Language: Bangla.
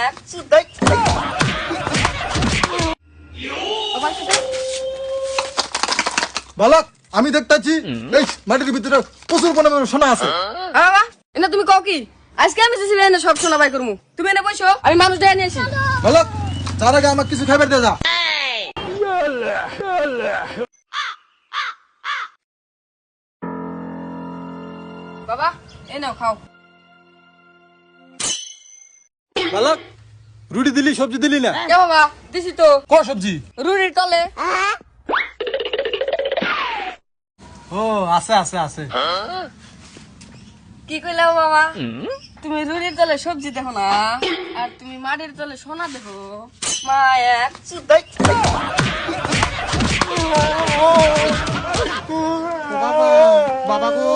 এক চুদাই বালক আমি দেখতাছি এই মাটির ভিতরে প্রচুর পরিমাণে সোনা আছে। বাবা এনে তুমি কও কি আজকে আমি যেছি এনে সব সোনা বাই করমু তুমি এনে বসো আমি মানুষ দেয়া নিয়ে আসি বালক তার আগে আমাকে কিছু খাবার দিয়ে যা। বাবা এই নাও খাও বালক রুটি দিলি সবজি দিলি না? কে বাবা দিছি তো ক সবজি? রুটির তলে ও আছে আছে আছে। কি কইলা বাবা তুমি রুটির তলে সবজি দেখো না আর তুমি মাটির তলে সোনা দেখো মা এক চুদাই বাবা বাবা গো